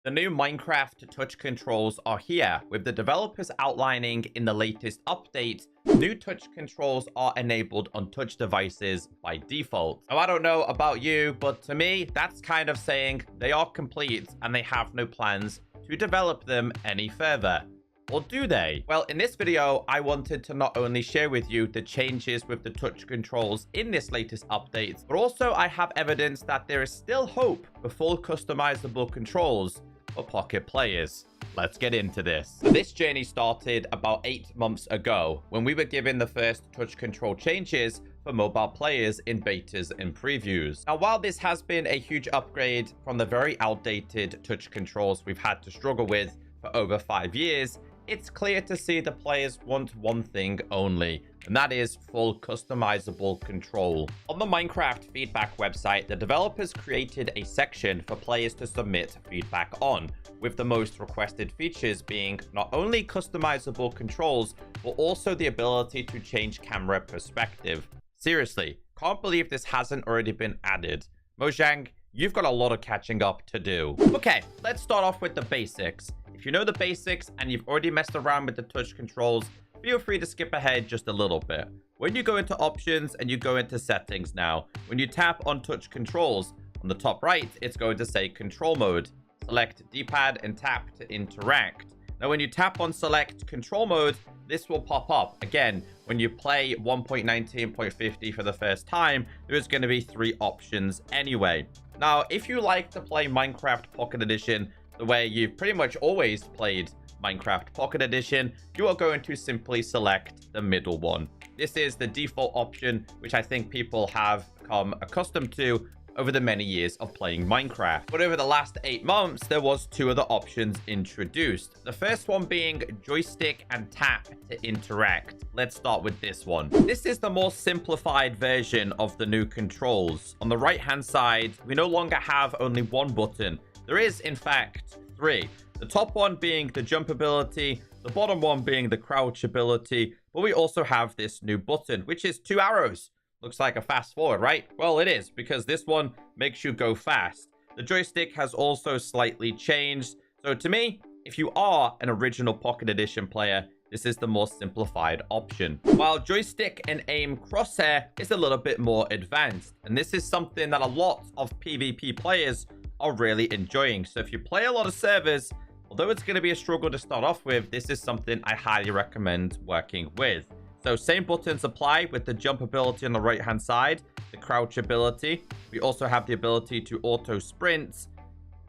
The new Minecraft touch controls are here, with the developers outlining in the latest update, new touch controls are enabled on touch devices by default. Now, I don't know about you, but to me, that's kind of saying they are complete and they have no plans to develop them any further. Or do they? Well, in this video, I wanted to not only share with you the changes with the touch controls in this latest update, but also I have evidence that there is still hope for full customizable controls for Pocket players. Let's get into this. So this journey started about 8 months ago when we were given the first touch control changes for mobile players in betas and previews. Now, while this has been a huge upgrade from the very outdated touch controls we've had to struggle with for over 5 years, it's clear to see the players want one thing only, and that is full customizable control. On the Minecraft feedback website, the developers created a section for players to submit feedback on, with the most requested features being not only customizable controls, but also the ability to change camera perspective. Seriously, can't believe this hasn't already been added. Mojang, you've got a lot of catching up to do. Okay, let's start off with the basics. If you know the basics and you've already messed around with the touch controls, feel free to skip ahead just a little bit. When you go into options and you go into settings now, when you tap on touch controls, on the top right, it's going to say control mode. Select D-pad and tap to interact. Now, when you tap on select control mode, this will pop up. Again, when you play 1.19.50 for the first time, there's going to be 3 options anyway. Now, if you like to play Minecraft Pocket Edition the way you've pretty much always played Minecraft Pocket Edition, you are going to simply select the middle one. This is the default option, which I think people have become accustomed to over the many years of playing Minecraft. But over the last 8 months, there was 2 other options introduced. The first one being joystick and tap to interact. Let's start with this one. This is the more simplified version of the new controls. On the right-hand side, we no longer have only 1 button. There is, in fact, 3. The top one being the jump ability, the bottom one being the crouch ability, but we also have this new button, which is 2 arrows. Looks like a fast forward, right? Well, it is, because this one makes you go fast. The joystick has also slightly changed. So to me, if you are an original Pocket Edition player, this is the more simplified option. While joystick and aim crosshair is a little bit more advanced. And this is something that a lot of PvP players are really enjoying. So if you play a lot of servers, although it's going to be a struggle to start off with, this is something I highly recommend working with. So same buttons apply with the jump ability on the right hand side, the crouch ability. We also have the ability to auto sprint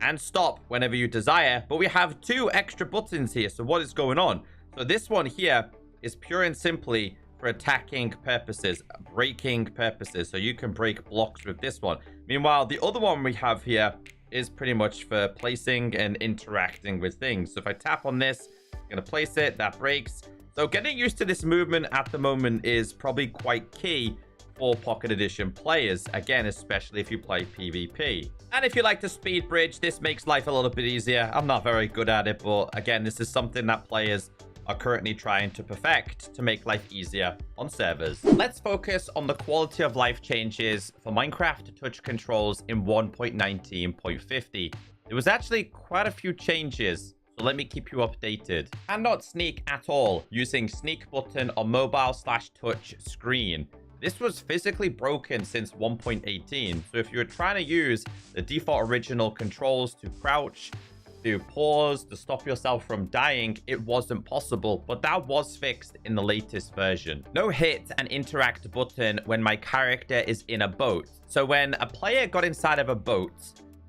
and stop whenever you desire, but we have 2 extra buttons here. So what is going on? So this one here is pure and simply for attacking purposes, breaking purposes. So you can break blocks with this one. Meanwhile, the other one we have here is pretty much for placing and interacting with things. So if I tap on this, I'm going to place it, that breaks. So getting used to this movement at the moment is probably quite key for Pocket Edition players. Again, especially if you play PvP. And if you like to speed bridge, this makes life a little bit easier. I'm not very good at it, but again, this is something that players are currently trying to perfect to make life easier on servers. Let's focus on the quality of life changes for Minecraft touch controls in 1.19.50. There was actually quite a few changes, so let me keep you updated. And not sneak at all, using sneak button on mobile/touch screen. This was physically broken since 1.18, so if you were trying to use the default original controls to crouch, to pause, to stop yourself from dying, it wasn't possible, but that was fixed in the latest version. No hit and interact button when my character is in a boat. So when a player got inside of a boat,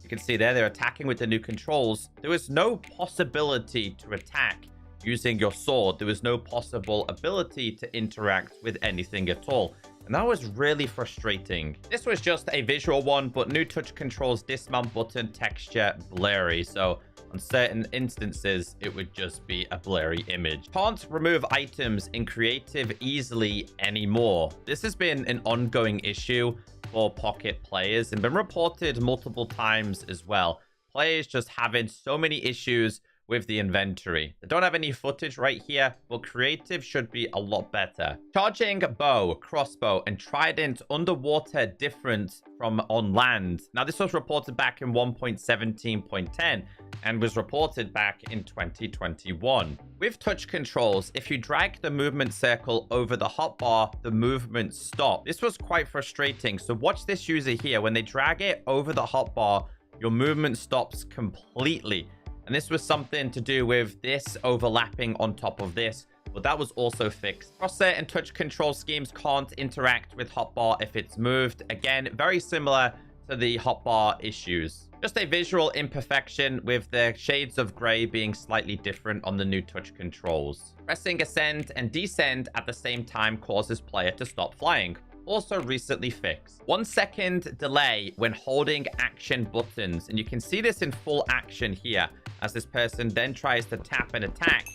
you can see there, they're attacking with the new controls. There was no possibility to attack using your sword. There was no possible ability to interact with anything at all. And that was really frustrating. This was just a visual one, but new touch controls dismount button texture blurry. So on certain instances, it would just be a blurry image. Can't remove items in creative easily anymore. This has been an ongoing issue for Pocket players and been reported multiple times as well. Players just having so many issues with the inventory. I don't have any footage right here, but creative should be a lot better. Charging bow, crossbow, and trident underwater different from on land. Now, this was reported back in 1.17.10 and was reported back in 2021. With touch controls, if you drag the movement circle over the hotbar, the movement stops. This was quite frustrating. So watch this user here. When they drag it over the hotbar, your movement stops completely. And this was something to do with this overlapping on top of this, but that was also fixed. Crosshair and touch control schemes can't interact with hotbar if it's moved. Again, very similar to the hotbar issues. Just a visual imperfection with the shades of gray being slightly different on the new touch controls. Pressing ascend and descend at the same time causes player to stop flying. Also recently fixed. 1 second delay when holding action buttons. And you can see this in full action here as this person then tries to tap and attack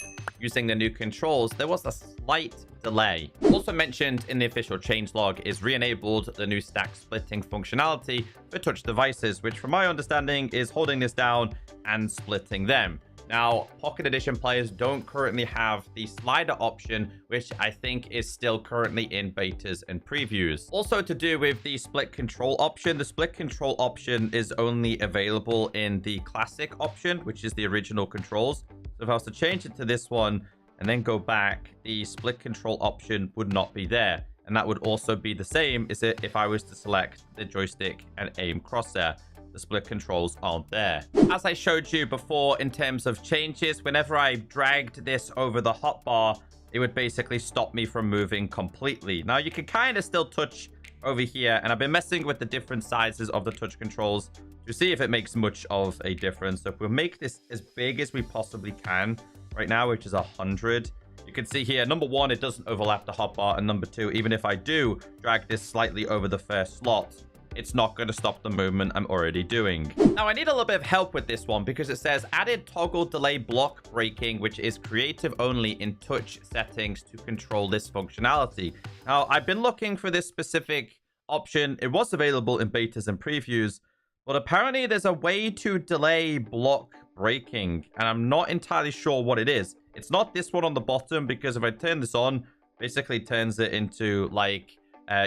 using the new controls. There was a slight delay. Also mentioned in the official changelog is re-enabled the new stack splitting functionality for touch devices, which from my understanding is holding this down and splitting them. Now, Pocket Edition players don't currently have the slider option, which I think is still currently in betas and previews. Also to do with the split control option, the split control option is only available in the classic option, which is the original controls. So if I was to change it to this one and then go back, the split control option would not be there. And that would also be the same as it if I was to select the joystick and aim crosshair. The split controls aren't there. As I showed you before in terms of changes, whenever I dragged this over the hotbar, it would basically stop me from moving completely. Now you can kind of still touch over here, and I've been messing with the different sizes of the touch controls to see if it makes much of a difference. So if we make this as big as we possibly can right now, which is 100, you can see here, number one, it doesn't overlap the hotbar, and number two, even if I do drag this slightly over the first slot, it's not going to stop the movement I'm already doing. Now, I need a little bit of help with this one because it says added toggle delay block breaking, which is creative only in touch settings to control this functionality. Now, I've been looking for this specific option. It was available in betas and previews, but apparently there's a way to delay block breaking, and I'm not entirely sure what it is. It's not this one on the bottom, because if I turn this on, basically turns it into like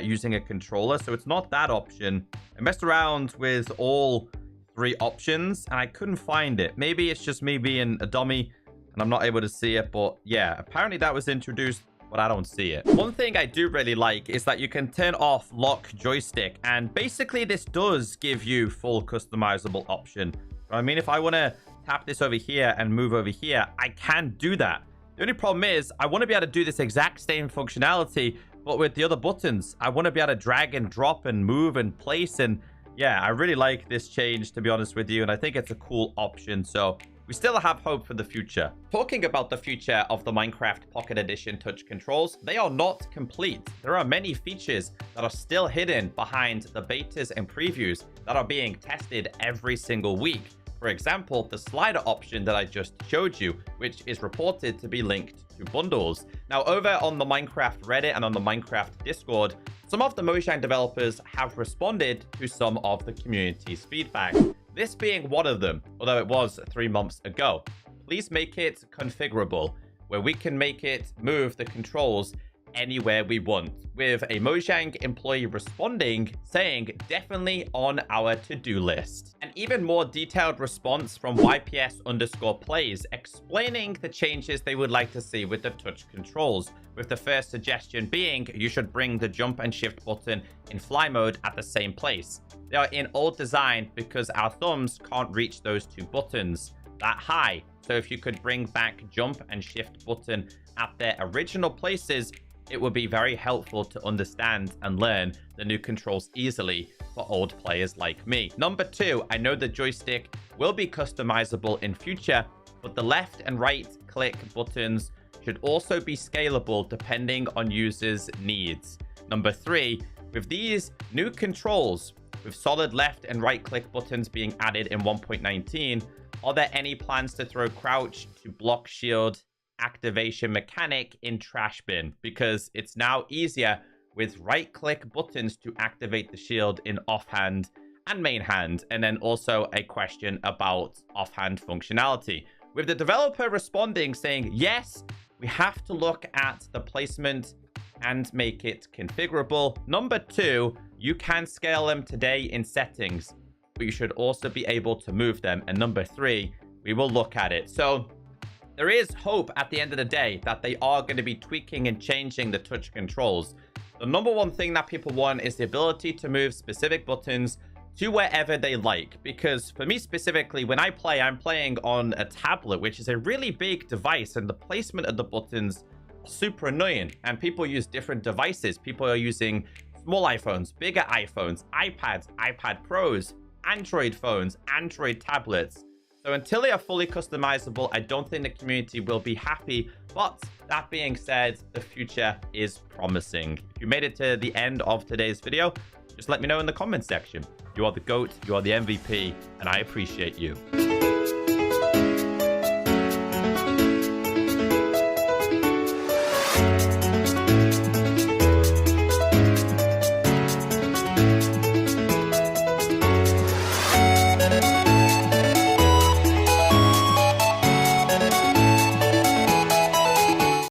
using a controller. So it's not that option. I messed around with all three options and I couldn't find it. Maybe it's just me being a dummy and I'm not able to see it. But yeah, apparently that was introduced, but I don't see it. One thing I do really like is that you can turn off lock joystick. And basically this does give you full customizable option. I mean, if I want to tap this over here and move over here, I can do that. The only problem is I want to be able to do this exact same functionality, but with the other buttons. I want to be able to drag and drop and move and place. And yeah, I really like this change, to be honest with you. And I think it's a cool option. So we still have hope for the future. Talking about the future of the Minecraft Pocket Edition touch controls, they are not complete. There are many features that are still hidden behind the betas and previews that are being tested every single week. For example, the slider option that I just showed you, which is reported to be linked to bundles. Now, over on the Minecraft Reddit and on the Minecraft Discord, some of the Mojang developers have responded to some of the community's feedback. This being one of them, although it was 3 months ago. Please make it configurable, where we can make it move the controls anywhere we want, with a Mojang employee responding saying definitely on our to-do list. An even more detailed response from YPS_plays explaining the changes they would like to see with the touch controls, with the first suggestion being you should bring the jump and shift button in fly mode at the same place. They are in old design because our thumbs can't reach those two buttons that high. So if you could bring back jump and shift button at their original places, it would be very helpful to understand and learn the new controls easily for old players like me. Number two, I know the joystick will be customizable in future, but the left and right click buttons should also be scalable depending on users' needs. Number three, with these new controls, with solid left and right click buttons being added in 1.19, are there any plans to throw crouch to block shield activation mechanic in trash bin? Because it's now easier with right click buttons to activate the shield in offhand and main hand. And then also a question about offhand functionality. with the developer responding saying, yes, we have to look at the placement and make it configurable. Number 2, you can scale them today in settings, but you should also be able to move them. And number 3, we will look at it. So there is hope at the end of the day that they are going to be tweaking and changing the touch controls. The number one thing that people want is the ability to move specific buttons to wherever they like. Because for me specifically, when I play, I'm playing on a tablet, which is a really big device, and the placement of the buttons is super annoying. And people use different devices. People are using small iPhones, bigger iPhones, iPads, iPad Pros, Android phones, Android tablets. So until they are fully customizable, I don't think the community will be happy. But that being said, the future is promising. If you made it to the end of today's video, just let me know in the comments section. You are the GOAT, you are the MVP, and I appreciate you.